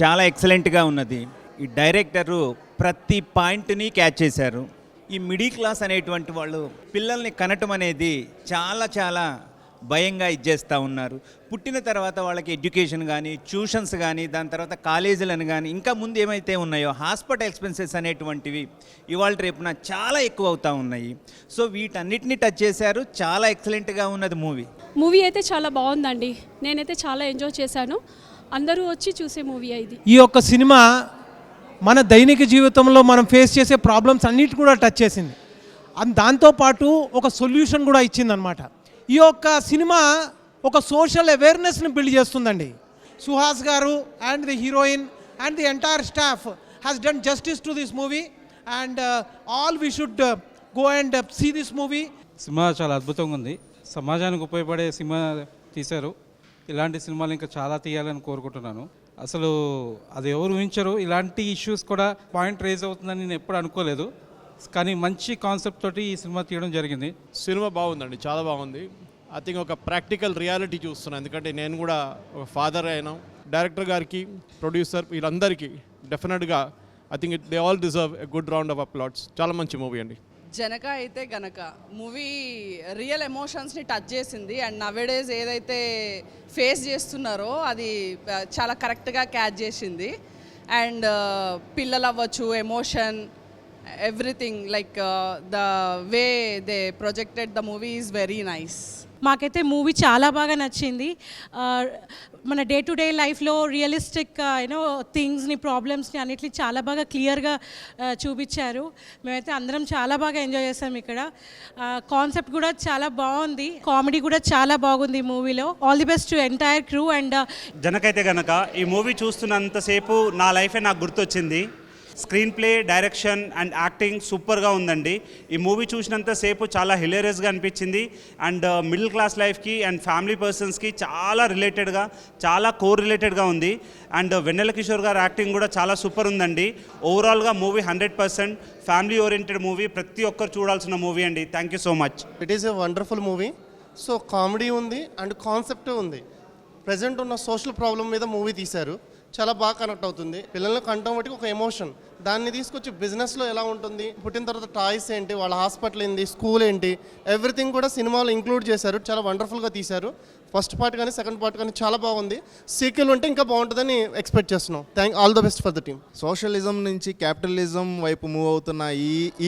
చాలా ఎక్సలెంట్గా ఉన్నది. ఈ డైరెక్టరు ప్రతి పాయింట్ని క్యాచ్ చేశారు. ఈ మిడిల్ క్లాస్ అనేటువంటి వాళ్ళు పిల్లల్ని కనటం అనేది చాలా చాలా భయంగా ఇచ్చేస్తూ ఉన్నారు. పుట్టిన తర్వాత వాళ్ళకి ఎడ్యుకేషన్ కానీ, ట్యూషన్స్ కానీ, దాని తర్వాత కాలేజీలను కానీ, ఇంకా ముందు ఏమైతే ఉన్నాయో హాస్పిటల్ ఎక్స్పెన్సెస్ అనేటువంటివి ఇవాళ రేపున చాలా ఎక్కువ అవుతూ ఉన్నాయి. సో వీటన్నిటిని టచ్ చేశారు. చాలా ఎక్సలెంట్గా ఉన్నది మూవీ అయితే చాలా బాగుందండి. నేనైతే చాలా ఎంజాయ్ చేశాను. అందరూ వచ్చి చూసే మూవీ ఇది. ఈ యొక్క సినిమా మన దైనిక జీవితంలో మనం ఫేస్ చేసే ప్రాబ్లమ్స్ అన్నిటి కూడా టచ్ చేసింది. దాంతోపాటు ఒక సొల్యూషన్ కూడా ఇచ్చిందనమాట. ఈ యొక్క సినిమా ఒక సోషల్ అవేర్నెస్ని బిల్డ్ చేస్తుందండి. Suhas garu and the heroine and the entire staff has done justice to this movie and all we should go and see this movie. సినిమా చాలా అద్భుతంగా ఉంది. సమాజానికి ఉపయోగపడే సినిమా తీశారు. ఇలాంటి సినిమాలు ఇంకా చాలా తీయాలని కోరుకుంటున్నాను. అసలు అది ఎవరు ఊహించరు, ఇలాంటి ఇష్యూస్ కూడా పాయింట్ రేజ్ అవుతుందని నేను ఎప్పుడు అనుకోలేదు. కానీ మంచి కాన్సెప్ట్ తోటి ఈ సినిమా తీయడం జరిగింది. సినిమా బాగుందండి, చాలా బాగుంది. ఐ థింక్ ఒక ప్రాక్టికల్ రియాలిటీ చూస్తున్నాను. ఎందుకంటే నేను కూడా ఒక ఫాదర్ అయినా. డైరెక్టర్ గారికి, ప్రొడ్యూసర్, వీళ్ళందరికీ డెఫినెట్గా I think they all deserve a good round of applauds. చాలా మంచి మూవీ అండి. జనక అయితే గనక మూవీ రియల్ ఎమోషన్స్ని టచ్ చేసింది. అండ్ నవేడేస్ ఏదైతే ఫేస్ చేస్తున్నారో అది చాలా కరెక్ట్గా క్యాచ్ చేసింది. అండ్ పిల్లలు అవ్వచ్చు, emotion, everything like the way they projected the movie is very nice. మాకైతే మూవీ చాలా బాగా నచ్చింది. మన డే టు డే లైఫ్లో రియలిస్టిక్ థింగ్స్ని, ప్రాబ్లమ్స్ని అన్నిటిని చాలా బాగా క్లియర్గా చూపించారు. మేమైతే అందరం చాలా బాగా ఎంజాయ్ చేస్తాం. ఇక్కడ కాన్సెప్ట్ కూడా చాలా బాగుంది. కామెడీ కూడా చాలా బాగుంది మూవీలో. All the best to entire crew. And జనకైతే కనుక ఈ మూవీ చూస్తున్నంతసేపు నా లైఫే నాకు గుర్తొచ్చింది. Screenplay, direction and acting సూపర్గా ఉందండి. ఈ మూవీ చూసినంతసేపు చాలా హిలేరియస్గా అనిపించింది. అండ్ మిడిల్ క్లాస్ లైఫ్కి అండ్ ఫ్యామిలీ పర్సన్స్కి చాలా రిలేటెడ్గా, చాలా కోర్ రిలేటెడ్గా ఉంది. అండ్ వెన్నెల కిషోర్ గారు యాక్టింగ్ కూడా చాలా సూపర్ ఉందండి. ఓవరాల్గా మూవీ 100% ఫ్యామిలీ ఓరియంటెడ్ మూవీ, ప్రతి ఒక్కరు చూడాల్సిన మూవీ అండి. Thank you so much. It is a wonderful movie. So comedy ఉంది అండ్ కాన్సెప్ట్ ఉంది. ప్రజెంట్ ఉన్న సోషల్ ప్రాబ్లం మీద మూవీ తీశారు. చాలా బాగా కనెక్ట్ అవుతుంది. పిల్లల్ని కంటం బట్టి ఒక ఎమోషన్, దాన్ని తీసుకొచ్చి బిజినెస్లో ఎలా ఉంటుంది, పుట్టిన తర్వాత టాయ్స్ ఏంటి, వాళ్ళ హాస్పిటల్ ఏంటి, స్కూల్ ఏంటి, ఎవ్రీథింగ్ కూడా సినిమాలో ఇంక్లూడ్ చేశారు. చాలా వండర్ఫుల్గా తీశారు. ఫస్ట్ పార్ట్ కానీ సెకండ్ పార్ట్ కానీ చాలా బాగుంది. సీక్వెల్ ఉంటే ఇంకా బాగుంటుందని ఎక్స్పెక్ట్ చేస్తున్నాం. All the best for the team. Socialism నుంచి క్యాపిటలిజం వైపు మూవ్ అవుతున్న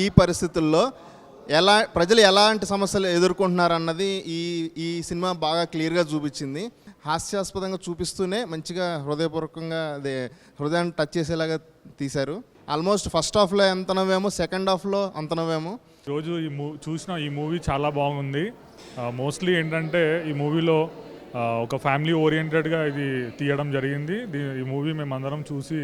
ఈ పరిస్థితుల్లో ప్రజలు ఎలాంటి సమస్యలు ఎదుర్కొంటున్నారు అన్నది ఈ సినిమా బాగా క్లియర్గా చూపించింది. హాస్యాస్పదంగా చూపిస్తూనే మంచిగా హృదయపూర్వకంగా హృదయాన్ని టచ్ చేసేలాగా తీశారు. ఆల్మోస్ట్ ఫస్ట్ హాఫ్లో ఎంత నవ్వాము, సెకండ్ హాఫ్లో అంత నవ్వాము. రోజు చూసిన ఈ మూవీ చాలా బాగుంది. మోస్ట్లీ ఏంటంటే ఈ మూవీలో ఒక ఫ్యామిలీ ఓరియంటెడ్గా ఇది తీయడం జరిగింది. ఈ మూవీ మేమందరం చూసి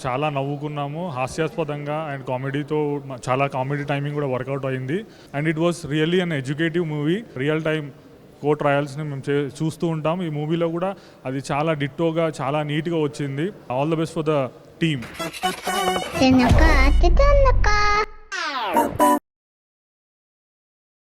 చాలా నవ్వుకున్నాము. హాస్యాస్పదంగా అండ్ కామెడీతో చాలా కామెడీ టైమింగ్ కూడా వర్కౌట్ అయింది. And it was really an educative movie. Real time court ట్రయల్స్ని మేము చూస్తూ ఉంటాం. ఈ మూవీలో కూడా అది చాలా డిట్టోగా, చాలా నీట్గా వచ్చింది. All the best for the team.